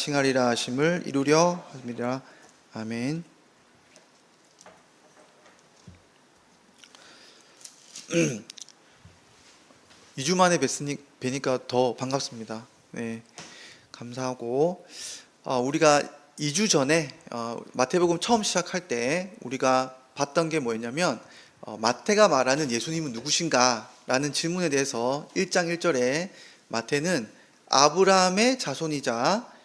칭하리라 하심을 이루려 함이라. 아멘. (2주) 만에 뵈니까 더 반갑습니다. 네, 감사하고, 우리가 2주 전에 마태복음 처음 시작할 때 우리가 봤던 게 뭐였냐면, 마태가 말하는 예수님은 누구신가? 라는 질문에 대해서 1장 1절에 마태는 아브라함의 자손이자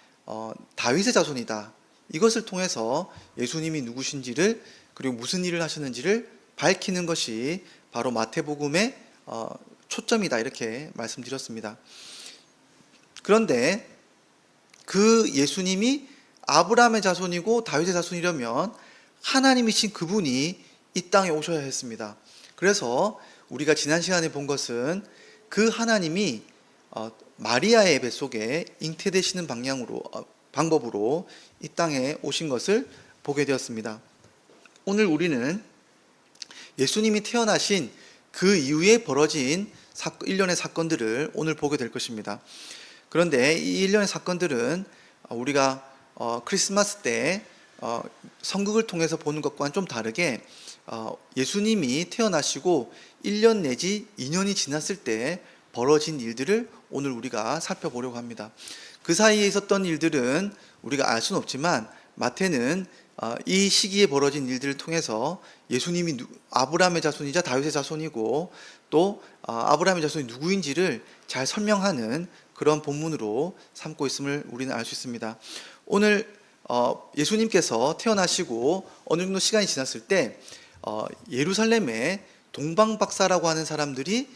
다윗의 자손이다, 이것을 통해서 예수님이 누구신지를, 그리고 무슨 일을 하셨는지를 밝히는 것이 바로 마태복음의 초점이다, 이렇게 말씀드렸습니다. 그런데 그 예수님이 아브라함의 자손이고 다윗의 자손이려면 하나님이신 그분이 이 땅에 오셔야 했습니다. 그래서 우리가 지난 시간에 본 것은 그 하나님이 마리아의 뱃속에 잉태되시는 방법으로 이 땅에 오신 것을 보게 되었습니다. 오늘 우리는 예수님이 태어나신 그 이후에 벌어진 일련의 사건들을 오늘 보게 될 것입니다. 그런데 이 일련의 사건들은 우리가 크리스마스 때 성극을 통해서 보는 것과는 좀 다르게 예수님이 태어나시고 1년 내지 2년이 지났을 때 벌어진 일들을 오늘 우리가 살펴보려고 합니다. 그 사이에 있었던 일들은 우리가 알 수는 없지만 마태는 이 시기에 벌어진 일들을 통해서 예수님이 아브라함의 자손이자 다윗의 자손이고, 또 아브라함의 자손이 누구인지를 잘 설명하는 그런 본문으로 삼고 있음을 우리는 알 수 있습니다. 오늘 예수님께서 태어나시고 어느 정도 시간이 지났을 때 예루살렘에 동방박사라고 하는 사람들이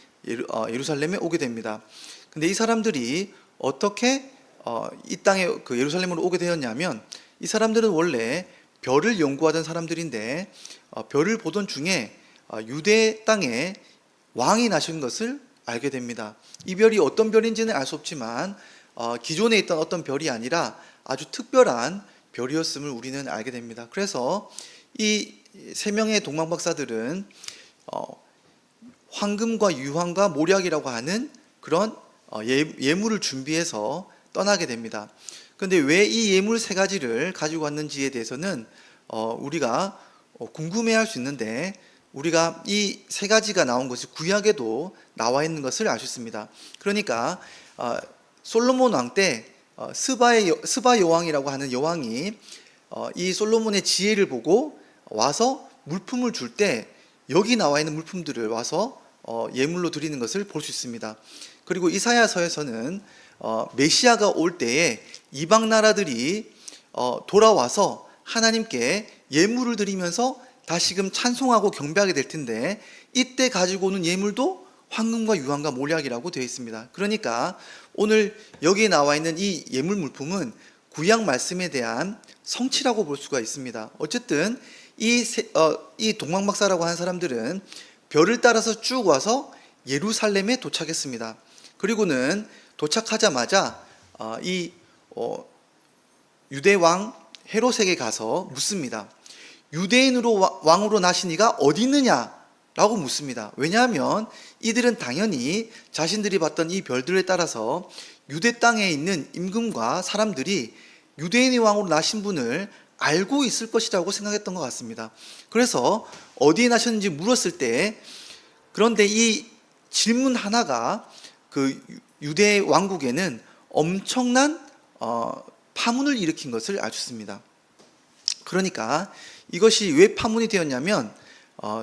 예루살렘에 오게 됩니다. 근데 이 사람들이 어떻게 이 땅에 그 예루살렘으로 오게 되었냐면, 이 사람들은 원래 별을 연구하던 사람들인데 별을 보던 중에 유대 땅에 왕이 나신 것을 알게 됩니다. 이 별이 어떤 별인지는 알 수 없지만 기존에 있던 어떤 별이 아니라 아주 특별한 별이었음을 우리는 알게 됩니다. 그래서 이 세 명의 동방박사들은 황금과 유황과 모략이라고 하는 그런 예물을 준비해서 떠나게 됩니다. 그런데 왜 이 예물 세 가지를 가지고 왔는지에 대해서는 우리가 궁금해할 수 있는데, 우리가 이 세 가지가 나온 것이 구약에도 나와 있는 것을 알 수 있습니다. 그러니까 솔로몬 왕 때 스바 여왕이라고 하는 여왕이 이 솔로몬의 지혜를 보고 와서 물품을 줄 때 여기 나와 있는 물품들을 와서 예물로 드리는 것을 볼 수 있습니다. 그리고 이사야서에서는 메시아가 올 때에 이방 나라들이 돌아와서 하나님께 예물을 드리면서 다시금 찬송하고 경배하게 될 텐데, 이때 가지고 오는 예물도 황금과 유황과 몰약이라고 되어 있습니다. 그러니까 오늘 여기에 나와 있는 이 예물 물품은 구약 말씀에 대한 성취라고 볼 수가 있습니다. 어쨌든 이 동방박사라고 하는 사람들은 별을 따라서 쭉 와서 예루살렘에 도착했습니다. 그리고는 도착하자마자 이 유대 왕 헤롯에게 가서 묻습니다. 유대인으로 왕으로 나신 이가 어디 있느냐? 라고 묻습니다. 왜냐하면 이들은 당연히 자신들이 봤던 이 별들에 따라서 유대 땅에 있는 임금과 사람들이 유대인의 왕으로 나신 분을 알고 있을 것이라고 생각했던 것 같습니다. 그래서 어디에 나셨는지 물었을 때, 그런데 이 질문 하나가 그 유대 왕국에는 엄청난 파문을 일으킨 것을 알 수 있습니다. 그러니까 이것이 왜 파문이 되었냐면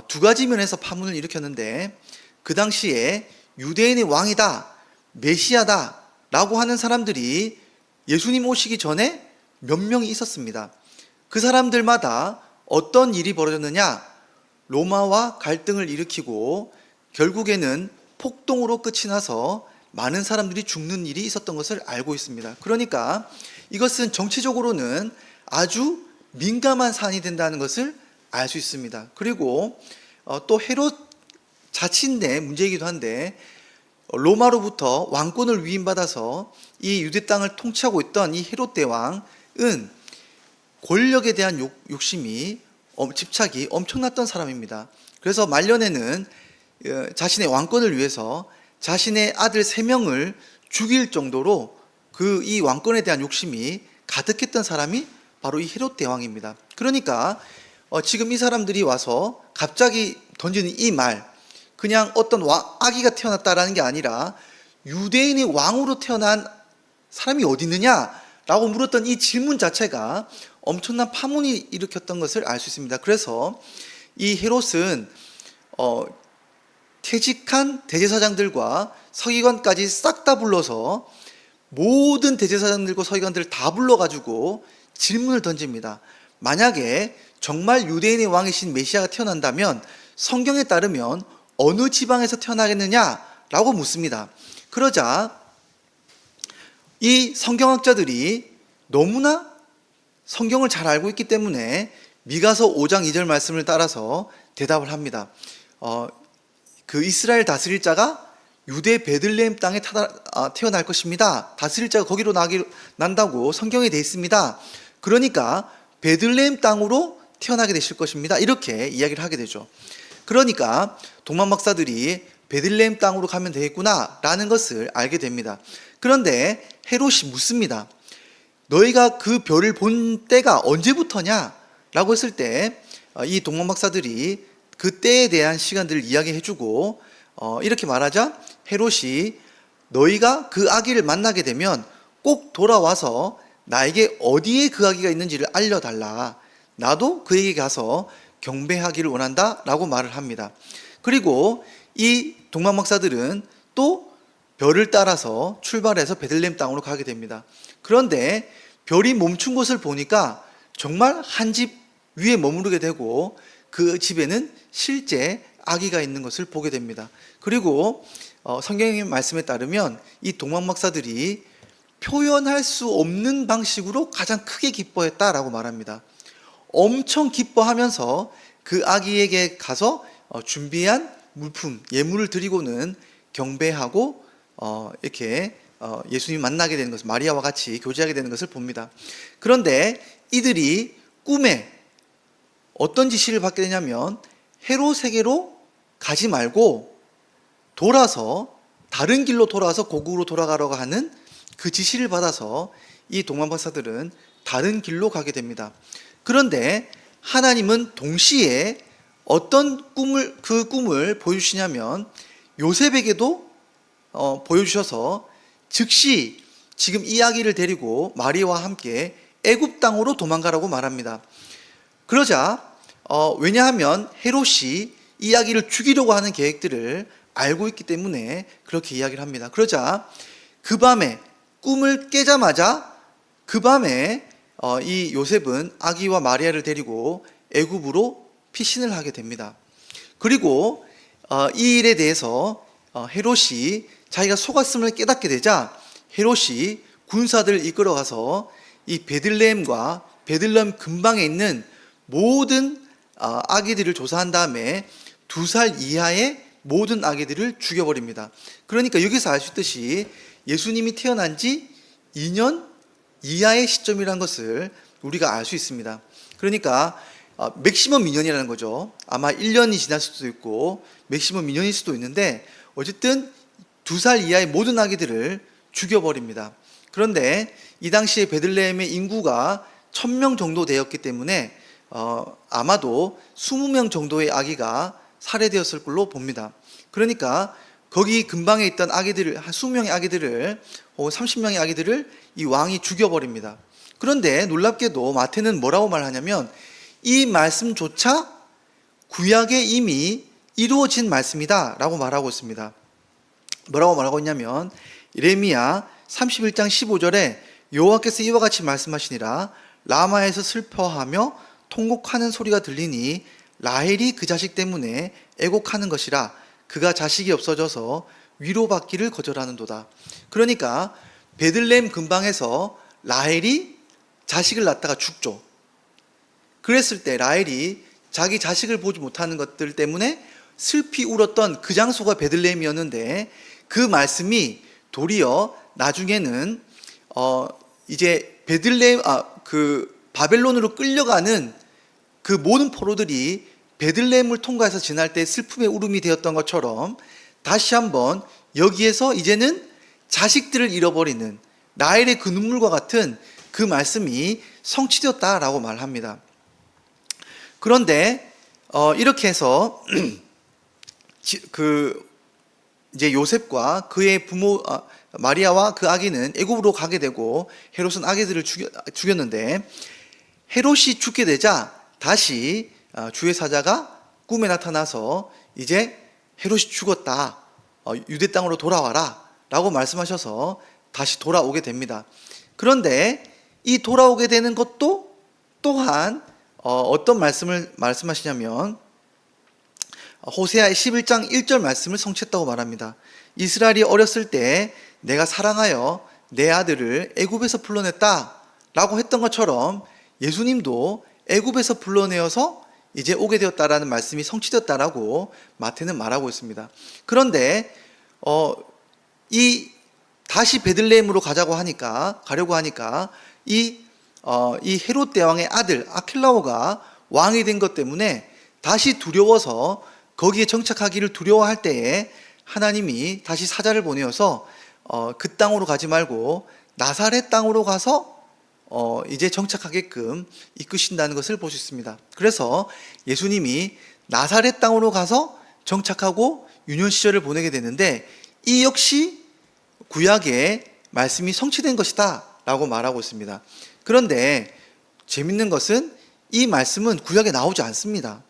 두 가지 면에서 파문을 일으켰는데, 그 당시에 유대인의 왕이다, 메시아다 라고 하는 사람들이 예수님 오시기 전에 몇 명이 있었습니다. 그 사람들마다 어떤 일이 벌어졌느냐? 로마와 갈등을 일으키고 결국에는 폭동으로 끝이 나서 많은 사람들이 죽는 일이 있었던 것을 알고 있습니다. 그러니까 이것은 정치적으로는 아주 민감한 사안이 된다는 것을 알 수 있습니다. 그리고 또 헤롯 자신 내 문제이기도 한데, 로마로부터 왕권을 위임받아서 이 유대 땅을 통치하고 있던 이 헤롯 대왕은 권력에 대한 욕심이, 집착이 엄청났던 사람입니다. 그래서 말년에는 자신의 왕권을 위해서 자신의 아들 3명을 죽일 정도로 이 왕권에 대한 욕심이 가득했던 사람이 바로 이 헤롯 대왕입니다. 그러니까 지금 이 사람들이 와서 갑자기 던지는 이 말, 그냥 어떤 아기가 태어났다라는 게 아니라 유대인의 왕으로 태어난 사람이 어디 있느냐라고 물었던 이 질문 자체가 엄청난 파문이 일으켰던 것을 알 수 있습니다. 그래서 이 헤롯은 퇴직한 대제사장들과 서기관까지 싹 다 불러서 모든 대제사장들과 서기관들을 다 불러가지고 질문을 던집니다. 만약에 정말 유대인의 왕이신 메시아가 태어난다면 성경에 따르면 어느 지방에서 태어나겠느냐라고 묻습니다. 그러자 이 성경학자들이 너무나 성경을 잘 알고 있기 때문에 미가서 5장 2절 말씀을 따라서 대답을 합니다. 그 이스라엘 다스릴 자가 유대 베들레헴 땅에 태어날 것입니다. 다스릴 자가 거기로 난다고 성경에 되어 있습니다. 그러니까 베들레헴 땅으로 태어나게 되실 것입니다. 이렇게 이야기를 하게 되죠. 그러니까 동방 박사들이 베들레헴 땅으로 가면 되겠구나 라는 것을 알게 됩니다. 그런데 헤롯이 묻습니다. 너희가 그 별을 본 때가 언제부터냐? 라고 했을 때 이 동방 박사들이 그 때에 대한 시간들을 이야기해주고 이렇게 말하자 헤롯이 너희가 그 아기를 만나게 되면 꼭 돌아와서 나에게 어디에 그 아기가 있는지를 알려달라. 나도 그에게 가서 경배하기를 원한다 라고 말을 합니다. 그리고 이 동방 박사들은 또 별을 따라서 출발해서 베들레헴 땅으로 가게 됩니다. 그런데 별이 멈춘 곳을 보니까 정말 한 집 위에 머무르게 되고 그 집에는 실제 아기가 있는 것을 보게 됩니다. 그리고 성경의 말씀에 따르면 이 동방 박사들이 표현할 수 없는 방식으로 가장 크게 기뻐했다라고 말합니다. 엄청 기뻐하면서 그 아기에게 가서 준비한 물품, 예물을 드리고는 경배하고 이렇게 예수님 만나게 되는 것을, 마리아와 같이 교제하게 되는 것을 봅니다. 그런데 이들이 꿈에 어떤 지시를 받게 되냐면 헤롯에게로 가지 말고 돌아서 다른 길로 돌아서 고국으로 돌아가려고 하는 그 지시를 받아서 이 동방 박사들은 다른 길로 가게 됩니다. 그런데 하나님은 동시에 어떤 그 꿈을 보여주시냐면 요셉에게도 보여주셔서 즉시 지금 이 아기를 데리고 마리아와 함께 애굽 땅으로 도망가라고 말합니다. 그러자 왜냐하면 헤롯이 이 아기를 죽이려고 하는 계획들을 알고 있기 때문에 그렇게 이야기를 합니다. 그러자 그 밤에 꿈을 깨자마자 그 밤에 이 요셉은 아기와 마리아를 데리고 애굽으로 피신을 하게 됩니다. 그리고 이 일에 대해서 헤롯이 자기가 속았음을 깨닫게 되자 헤롯이 군사들을 이끌어가서 이 베들레헴과 베들레헴 근방에 있는 모든 아기들을 조사한 다음에 2살 이하의 모든 아기들을 죽여버립니다. 그러니까 여기서 알 수 있듯이 예수님이 태어난 지 2년 이하의 시점이라는 것을 우리가 알 수 있습니다. 그러니까 맥시멈 2년이라는 거죠. 아마 1년이 지날 수도 있고 맥시멈 2년일 수도 있는데 어쨌든 2살 이하의 모든 아기들을 죽여버립니다. 그런데 이 당시에 베들레헴의 인구가 1000명 정도 되었기 때문에 아마도 20명 정도의 아기가 살해되었을 걸로 봅니다. 그러니까 거기 근방에 있던 아기들을, 한 20명의 아기들을 혹은 30명의 아기들을 이 왕이 죽여버립니다. 그런데 놀랍게도 마태는 뭐라고 말하냐면 이 말씀조차 구약에 이미 이루어진 말씀이다 라고 말하고 있습니다. 뭐라고 말하고 있냐면 예레미야 31장 15절에 여호와께서 이와 같이 말씀하시니라 라마에서 슬퍼하며 통곡하는 소리가 들리니 라헬이 그 자식 때문에 애곡하는 것이라 그가 자식이 없어져서 위로받기를 거절하는도다. 그러니까 베들레헴 근방에서 라헬이 자식을 낳다가 죽죠. 그랬을 때 라헬이 자기 자식을 보지 못하는 것들 때문에 슬피 울었던 그 장소가 베들레헴이었는데 그 말씀이 도리어 나중에는 이제 바벨론으로 끌려가는 그 모든 포로들이 베들레헴을 통과해서 지날 때 슬픔의 울음이 되었던 것처럼 다시 한번 여기에서 이제는 자식들을 잃어버리는 라헬의 그 눈물과 같은 그 말씀이 성취되었다라고 말합니다. 그런데 이렇게 해서 이제 요셉과 그의 부모 마리아와 그 아기는 애굽으로 가게 되고 헤롯은 아기들을 죽였는데, 헤롯이 죽게 되자 다시 주의 사자가 꿈에 나타나서 이제 헤롯이 죽었다, 유대 땅으로 돌아와라 라고 말씀하셔서 다시 돌아오게 됩니다. 그런데 이 돌아오게 되는 것도 또한 어떤 말씀을 말씀하시냐면 호세아 11장 1절 말씀을 성취했다고 말합니다. 이스라엘이 어렸을 때 내가 사랑하여 내 아들을 애굽에서 불러냈다 라고 했던 것처럼 예수님도 애굽에서 불러내어서 이제 오게 되었다라는 말씀이 성취되었다라고 마태는 말하고 있습니다. 그런데 이 다시 베들레헴으로 가려고 하니까 이 헤롯 대왕의 아들 아킬라오가 왕이 된 것 때문에 다시 두려워서 거기에 정착하기를 두려워할 때에 하나님이 다시 사자를 보내어서 그 땅으로 가지 말고 나사렛 땅으로 가서 이제 정착하게끔 이끄신다는 것을 볼 수 있습니다. 그래서 예수님이 나사렛 땅으로 가서 정착하고 유년 시절을 보내게 되는데, 이 역시 구약의 말씀이 성취된 것이다 라고 말하고 있습니다. 그런데 재밌는 것은 이 말씀은 구약에 나오지 않습니다.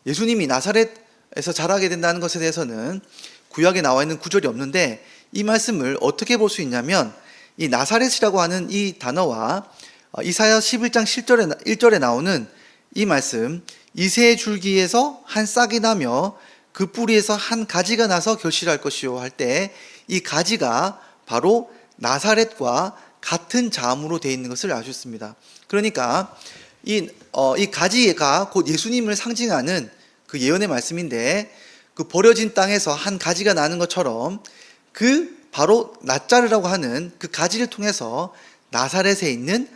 예수님이 나사렛에서 자라게 된다는 것에 대해서는 구약에 나와 있는 구절이 없는데, 이 말씀을 어떻게 볼 수 있냐면 이 나사렛이라고 하는 이 단어와 이사야 11장 1절에 나오는 이 말씀, 이새의 줄기에서 한 싹이 나며 그 뿌리에서 한 가지가 나서 결실할 것이요 할 때, 이 가지가 바로 나사렛과 같은 자음으로 되어 있는 것을 알 수 있습니다. 그러니까 이 가지가 곧 예수님을 상징하는 그 예언의 말씀인데, 그 버려진 땅에서 한 가지가 나는 것처럼 바로 낫자르라고 하는 그 가지를 통해서 나사렛에 있는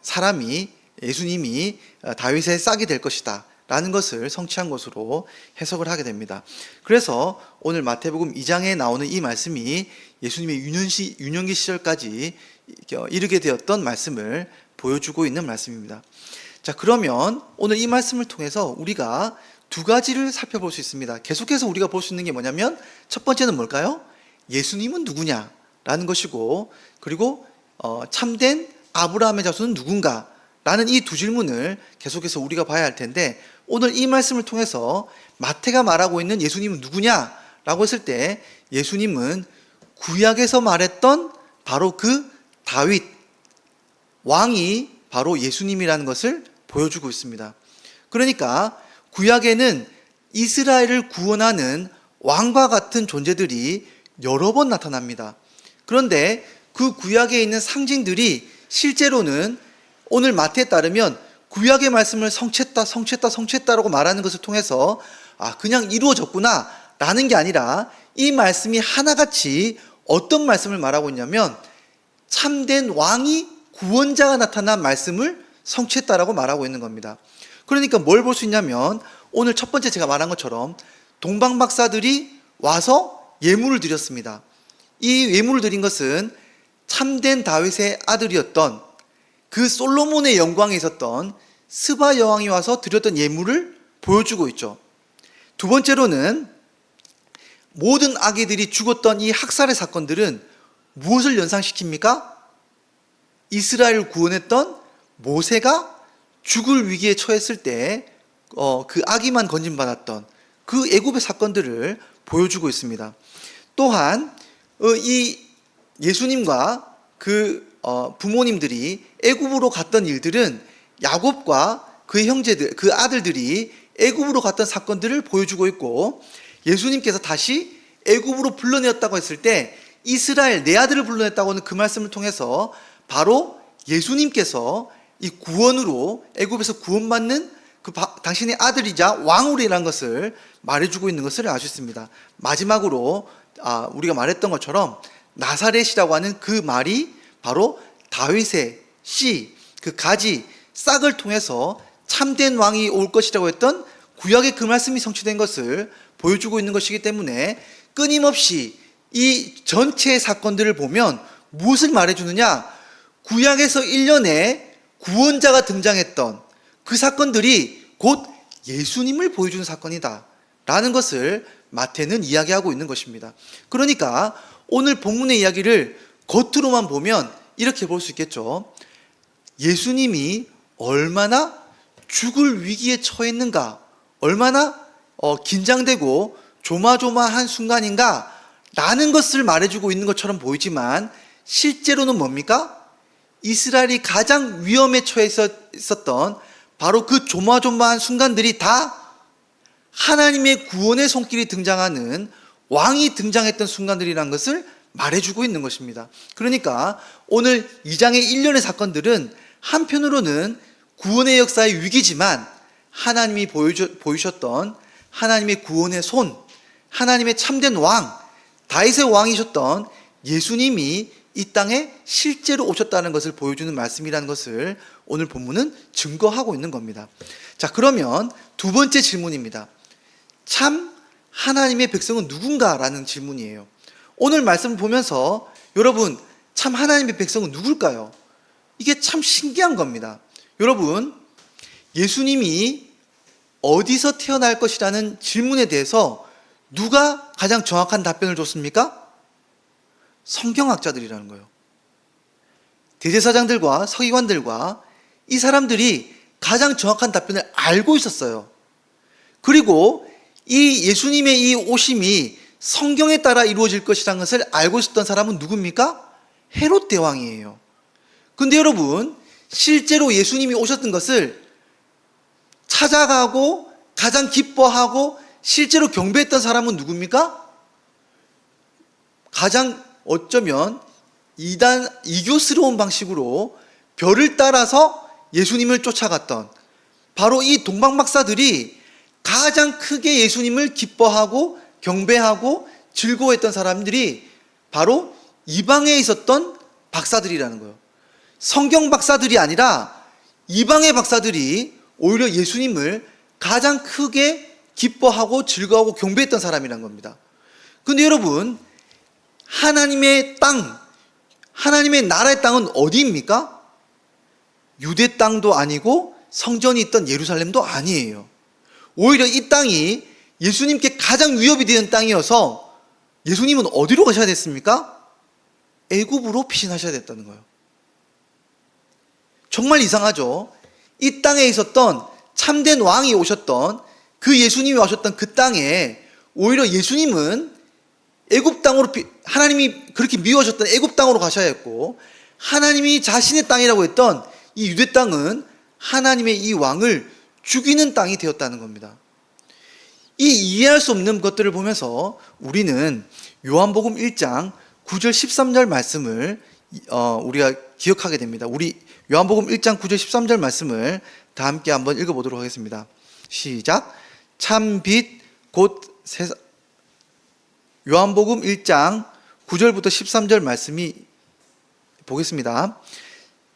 사람이, 예수님이 다윗의 싹이 될 것이다 라는 것을 성취한 것으로 해석을 하게 됩니다. 그래서 오늘 마태복음 2장에 나오는 이 말씀이 예수님의 유년기 시절까지 이르게 되었던 말씀을 보여주고 있는 말씀입니다. 자, 그러면 오늘 이 말씀을 통해서 우리가 두 가지를 살펴볼 수 있습니다. 계속해서 우리가 볼 수 있는 게 뭐냐면, 첫 번째는 뭘까요? 예수님은 누구냐라는 것이고, 그리고 참된 아브라함의 자손은 누군가 라는 이 두 질문을 계속해서 우리가 봐야 할 텐데, 오늘 이 말씀을 통해서 마태가 말하고 있는 예수님은 누구냐라고 했을 때, 예수님은 구약에서 말했던 바로 그 다윗 왕이 바로 예수님이라는 것을 보여주고 있습니다. 그러니까 구약에는 이스라엘을 구원하는 왕과 같은 존재들이 여러 번 나타납니다. 그런데 그 구약에 있는 상징들이 실제로는 오늘 마태에 따르면 구약의 말씀을 성취했다라고 말하는 것을 통해서 그냥 이루어졌구나 라는 게 아니라, 이 말씀이 하나같이 어떤 말씀을 말하고 있냐면 참된 왕이, 구원자가 나타난 말씀을 성취했다라고 말하고 있는 겁니다. 그러니까 뭘 볼 수 있냐면, 오늘 첫 번째 제가 말한 것처럼 동방박사들이 와서 예물을 드렸습니다. 이 예물을 드린 것은 참된 다윗의 아들이었던 그 솔로몬의 영광에 있었던 스바 여왕이 와서 드렸던 예물을 보여주고 있죠. 두 번째로는 모든 아기들이 죽었던 이 학살의 사건들은 무엇을 연상시킵니까? 이스라엘을 구원했던 모세가 죽을 위기에 처했을 때 그 아기만 건진받았던 그 애굽의 사건들을 보여주고 있습니다. 또한 이 예수님과 그 부모님들이 애굽으로 갔던 일들은 야곱과 그의 형제들, 그 아들들이 애굽으로 갔던 사건들을 보여주고 있고, 예수님께서 다시 애굽으로 불러내었다고 했을 때 이스라엘 내 아들을 불러냈다고 하는 그 말씀을 통해서 바로 예수님께서 이 구원으로 애굽에서 구원받는 당신의 아들이자 왕으로라는 것을 말해주고 있는 것을 알 수 있습니다. 마지막으로 우리가 말했던 것처럼 나사렛이라고 하는 그 말이 바로 다윗의 씨, 그 가지, 싹을 통해서 참된 왕이 올 것이라고 했던 구약의 그 말씀이 성취된 것을 보여주고 있는 것이기 때문에, 끊임없이 이 전체의 사건들을 보면 무엇을 말해주느냐? 구약에서 일련의 구원자가 등장했던 그 사건들이 곧 예수님을 보여주는 사건이다 라는 것을 마태는 이야기하고 있는 것입니다. 그러니까 오늘 본문의 이야기를 겉으로만 보면 이렇게 볼 수 있겠죠. 예수님이 얼마나 죽을 위기에 처했는가, 얼마나 긴장되고 조마조마한 순간인가 라는 것을 말해주고 있는 것처럼 보이지만 실제로는 뭡니까? 이스라엘이 가장 위험에 처해 있었던 바로 그 조마조마한 순간들이 다 하나님의 구원의 손길이 등장하는 왕이 등장했던 순간들이라는 것을 말해주고 있는 것입니다. 그러니까 오늘 2장의 일련의 사건들은 한편으로는 구원의 역사의 위기지만 하나님이 보이셨던 하나님의 구원의 손, 하나님의 참된 왕, 다윗의 왕이셨던 예수님이 이 땅에 실제로 오셨다는 것을 보여주는 말씀이라는 것을 오늘 본문은 증거하고 있는 겁니다. 자, 그러면 두 번째 질문입니다. 참 하나님의 백성은 누군가라는 질문이에요. 오늘 말씀을 보면서 여러분, 참 하나님의 백성은 누굴까요? 이게 참 신기한 겁니다. 여러분, 예수님이 어디서 태어날 것이라는 질문에 대해서 누가 가장 정확한 답변을 줬습니까? 성경학자들이라는 거예요. 대제사장들과 서기관들과 이 사람들이 가장 정확한 답변을 알고 있었어요. 그리고 이 예수님의 이 오심이 성경에 따라 이루어질 것이라는 것을 알고 있었던 사람은 누굽니까? 헤롯 대왕이에요. 근데 여러분, 실제로 예수님이 오셨던 것을 찾아가고 가장 기뻐하고 실제로 경배했던 사람은 누굽니까? 가장 어쩌면 이교스러운 방식으로 별을 따라서 예수님을 쫓아갔던 바로 이 동방박사들이 가장 크게 예수님을 기뻐하고 경배하고 즐거워했던 사람들이 바로 이방에 있었던 박사들이라는 거예요. 성경 박사들이 아니라 이방의 박사들이 오히려 예수님을 가장 크게 기뻐하고 즐거워하고 경배했던 사람이라는 겁니다. 근데 여러분, 하나님의 땅, 하나님의 나라의 땅은 어디입니까? 유대 땅도 아니고 성전이 있던 예루살렘도 아니에요. 오히려 이 땅이 예수님께 가장 위협이 되는 땅이어서 예수님은 어디로 가셔야 됐습니까? 애굽으로 피신하셔야 됐다는 거예요. 정말 이상하죠? 이 땅에 있었던 참된 왕이 오셨던 그 예수님이 오셨던 그 땅에 오히려 예수님은 애굽 땅으로 하나님이 그렇게 미워하셨던 애굽 땅으로 가셔야 했고 하나님이 자신의 땅이라고 했던 이 유대 땅은 하나님의 이 왕을 죽이는 땅이 되었다는 겁니다. 이 이해할 수 없는 것들을 보면서 우리는 요한복음 1장 9절 13절 말씀을 우리가 기억하게 됩니다. 우리 요한복음 1장 9절 13절 말씀을 다 함께 한번 읽어보도록 하겠습니다. 시작. 참 빛 곧 세상. 요한복음 1장 9절부터 13절 말씀이 보겠습니다.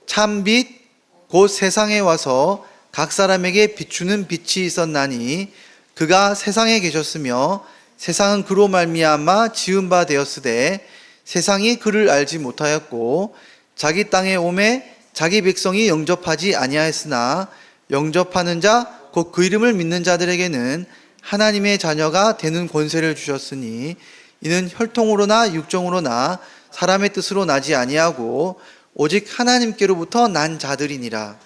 참 빛 곧 세상에 와서 각 사람에게 비추는 빛이 있었나니 그가 세상에 계셨으며 세상은 그로 말미암아 지은 바 되었으되 세상이 그를 알지 못하였고 자기 땅에 오매 자기 백성이 영접하지 아니하였으나 영접하는 자 곧 그 이름을 믿는 자들에게는 하나님의 자녀가 되는 권세를 주셨으니 이는 혈통으로나 육정으로나 사람의 뜻으로 나지 아니하고 오직 하나님께로부터 난 자들이니라.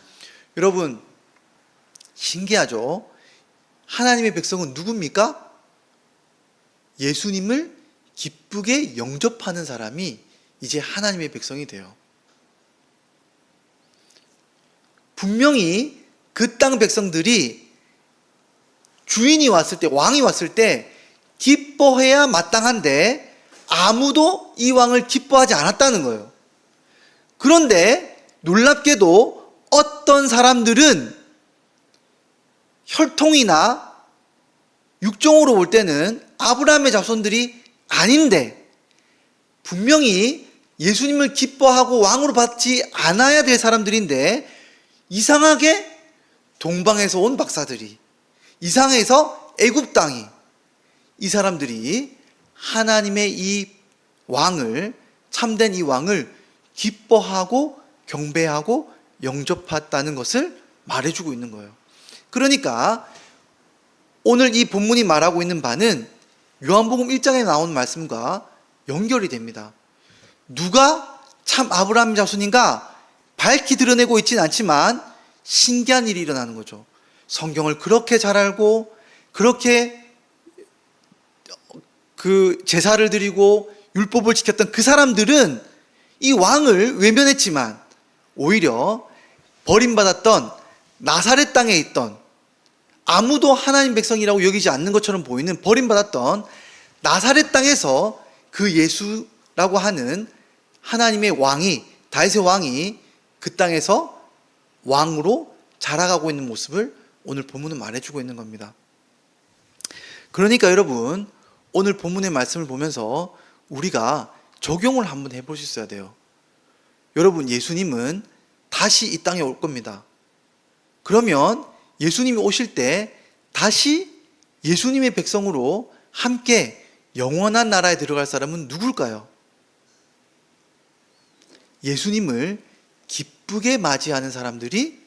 여러분, 신기하죠? 하나님의 백성은 누굽니까? 예수님을 기쁘게 영접하는 사람이 이제 하나님의 백성이 돼요. 분명히 그 땅 백성들이 주인이 왔을 때, 왕이 왔을 때 기뻐해야 마땅한데 아무도 이 왕을 기뻐하지 않았다는 거예요. 그런데 놀랍게도 어떤 사람들은 혈통이나 육종으로 볼 때는 아브라함의 자손들이 아닌데 분명히 예수님을 기뻐하고 왕으로 받지 않아야 될 사람들인데 이상하게 동방에서 온 박사들이, 이상해서 애굽 땅이, 이 사람들이 하나님의 이 왕을, 참된 이 왕을 기뻐하고 경배하고 영접했다는 것을 말해주고 있는 거예요. 그러니까 오늘 이 본문이 말하고 있는 바는 요한복음 1장에 나온 말씀과 연결이 됩니다. 누가 참 아브라함 자손인가 밝히 드러내고 있지는 않지만 신기한 일이 일어나는 거죠. 성경을 그렇게 잘 알고 그렇게 그 제사를 드리고 율법을 지켰던 그 사람들은 이 왕을 외면했지만 오히려 버림받았던 나사렛 땅에 있던 아무도 하나님 백성이라고 여기지 않는 것처럼 보이는 버림받았던 나사렛 땅에서 그 예수라고 하는 하나님의 왕이, 다윗의 왕이 그 땅에서 왕으로 자라가고 있는 모습을 오늘 본문은 말해주고 있는 겁니다. 그러니까 여러분, 오늘 본문의 말씀을 보면서 우리가 적용을 한번 해볼 수 있어야 돼요. 여러분, 예수님은 다시 이 땅에 올 겁니다. 그러면 예수님이 오실 때 다시 예수님의 백성으로 함께 영원한 나라에 들어갈 사람은 누굴까요? 예수님을 기쁘게 맞이하는 사람들이,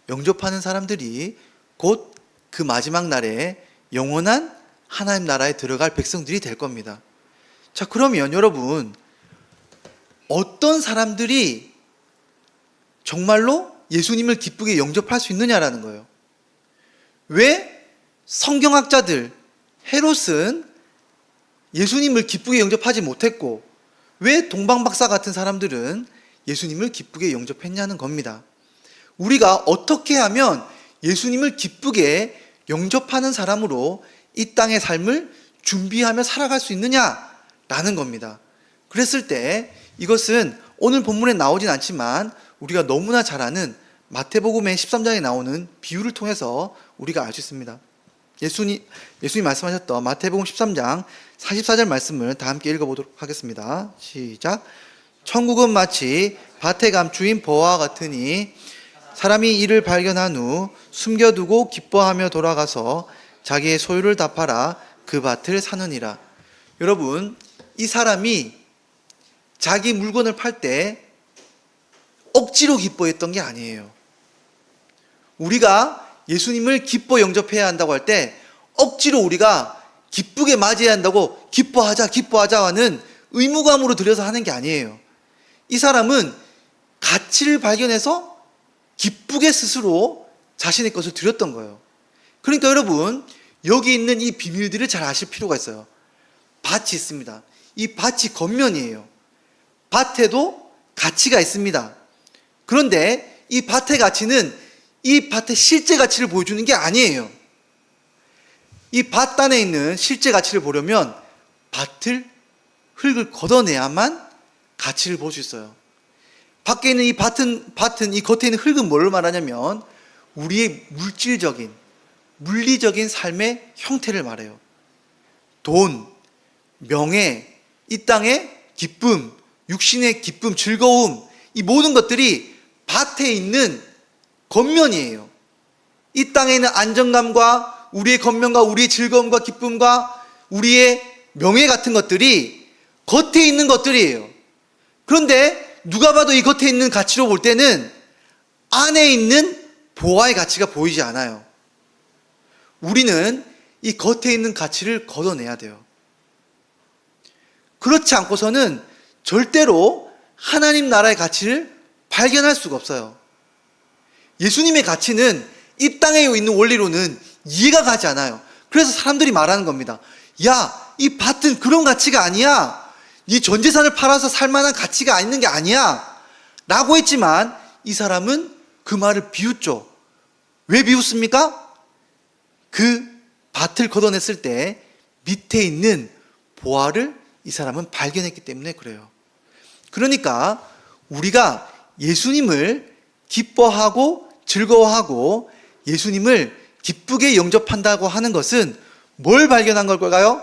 영접하는 사람들이 곧 그 마지막 날에 영원한 하나님 나라에 들어갈 백성들이 될 겁니다. 자, 그러면 여러분, 어떤 사람들이 정말로 예수님을 기쁘게 영접할 수 있느냐라는 거예요. 왜 성경학자들, 헤롯은 예수님을 기쁘게 영접하지 못했고 왜 동방박사 같은 사람들은 예수님을 기쁘게 영접했냐는 겁니다. 우리가 어떻게 하면 예수님을 기쁘게 영접하는 사람으로 이 땅의 삶을 준비하며 살아갈 수 있느냐라는 겁니다. 그랬을 때 이것은 오늘 본문에 나오진 않지만 우리가 너무나 잘 아는 마태복음의 13장에 나오는 비유를 통해서 우리가 알 수 있습니다. 예수님 말씀하셨던 마태복음 13장 44절 말씀을 다 함께 읽어보도록 하겠습니다. 시작. 천국은 마치 밭에 감추인 보화와 같으니 사람이 이를 발견한 후 숨겨두고 기뻐하며 돌아가서 자기의 소유를 다 팔아 그 밭을 사느니라. 여러분, 이 사람이 자기 물건을 팔 때 억지로 기뻐했던 게 아니에요. 우리가 예수님을 기뻐 영접해야 한다고 할 때 억지로 우리가 기쁘게 맞이해야 한다고 기뻐하자 하는 의무감으로 들여서 하는 게 아니에요. 이 사람은 가치를 발견해서 기쁘게 스스로 자신의 것을 드렸던 거예요. 그러니까 여러분, 여기 있는 이 비밀들을 잘 아실 필요가 있어요. 밭이 있습니다. 이 밭이 겉면이에요. 밭에도 가치가 있습니다. 그런데 이 밭의 가치는 이 밭의 실제 가치를 보여주는 게 아니에요. 이 밭 안에 있는 실제 가치를 보려면 흙을 걷어내야만 가치를 볼 수 있어요. 밖에 있는 이 밭은 이 겉에 있는 흙은 뭘 말하냐면 우리의 물리적인 삶의 형태를 말해요. 돈, 명예, 이 땅의 기쁨, 육신의 기쁨, 즐거움, 이 모든 것들이 밭에 있는 겉면이에요. 이 땅에 있는 안정감과 우리의 겉면과 우리의 즐거움과 기쁨과 우리의 명예 같은 것들이 겉에 있는 것들이에요. 그런데 누가 봐도 이 겉에 있는 가치로 볼 때는 안에 있는 보화의 가치가 보이지 않아요. 우리는 이 겉에 있는 가치를 걷어내야 돼요. 그렇지 않고서는 절대로 하나님 나라의 가치를 발견할 수가 없어요. 예수님의 가치는 이 땅에 있는 원리로는 이해가 가지 않아요. 그래서 사람들이 말하는 겁니다. 야, 이 밭은 그런 가치가 아니야. 네 전 재산을 팔아서 살 만한 가치가 있는 게 아니야 라고 했지만 이 사람은 그 말을 비웃죠. 왜 비웃습니까? 그 밭을 걷어냈을 때 밑에 있는 보화를 이 사람은 발견했기 때문에 그래요. 그러니까 우리가 예수님을 기뻐하고 즐거워하고 예수님을 기쁘게 영접한다고 하는 것은 뭘 발견한 걸까요?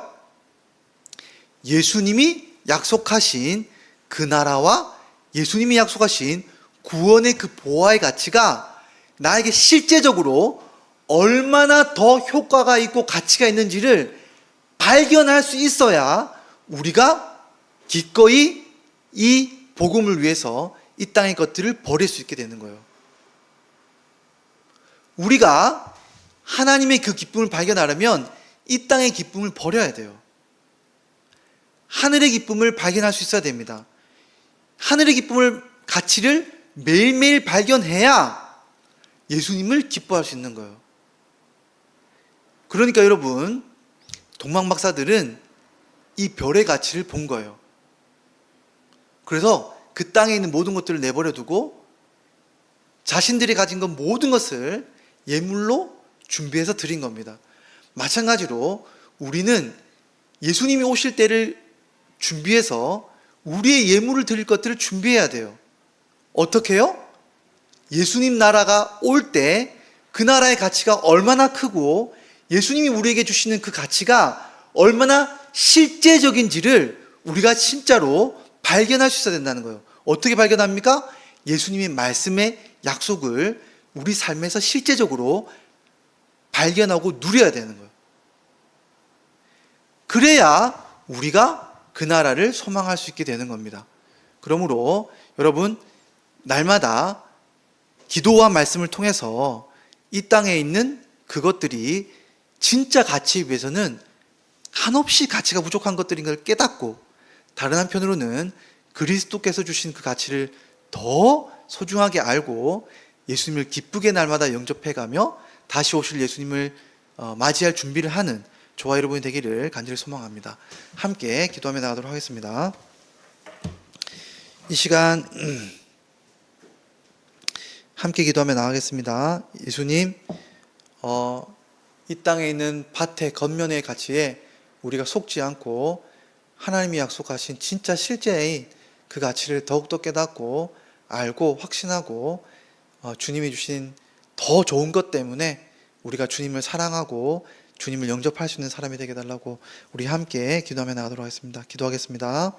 예수님이 약속하신 그 나라와 예수님이 약속하신 구원의 그 보화의 가치가 나에게 실제적으로 얼마나 더 효과가 있고 가치가 있는지를 발견할 수 있어야 우리가 기꺼이 이 복음을 위해서 이 땅의 것들을 버릴 수 있게 되는 거예요. 우리가 하나님의 그 기쁨을 발견하려면 이 땅의 기쁨을 버려야 돼요. 하늘의 기쁨을 발견할 수 있어야 됩니다. 하늘의 기쁨을, 가치를 매일매일 발견해야 예수님을 기뻐할 수 있는 거예요. 그러니까 여러분, 동방박사들은 이 별의 가치를 본 거예요. 그래서 그 땅에 있는 모든 것들을 내버려 두고 자신들이 가진 것 모든 것을 예물로 준비해서 드린 겁니다. 마찬가지로 우리는 예수님이 오실 때를 준비해서 우리의 예물을 드릴 것들을 준비해야 돼요. 어떻게 해요? 예수님 나라가 올 때 그 나라의 가치가 얼마나 크고 예수님이 우리에게 주시는 그 가치가 얼마나 실제적인지를 우리가 진짜로 발견할 수 있어야 된다는 거예요. 어떻게 발견합니까? 예수님의 말씀의 약속을 우리 삶에서 실제적으로 발견하고 누려야 되는 거예요. 그래야 우리가 그 나라를 소망할 수 있게 되는 겁니다. 그러므로 여러분, 날마다 기도와 말씀을 통해서 이 땅에 있는 그것들이 진짜 가치에 비해서는 한없이 가치가 부족한 것들인 걸 깨닫고, 다른 한편으로는 그리스도께서 주신 그 가치를 더 소중하게 알고 예수님을 기쁘게 날마다 영접해가며 다시 오실 예수님을 맞이할 준비를 하는 저와 여러분이 되기를 간절히 소망합니다. 함께 기도하며 나가도록 하겠습니다. 이 시간 함께 기도하며 나가겠습니다. 예수님, 이 땅에 있는 밭의 겉면의 가치에 우리가 속지 않고 하나님이 약속하신 진짜 실제의 그 가치를 더욱더 깨닫고 알고 확신하고 주님이 주신 더 좋은 것 때문에 우리가 주님을 사랑하고 주님을 영접할 수 있는 사람이 되게 해달라고 우리 함께 기도하며 나가도록 하겠습니다. 기도하겠습니다.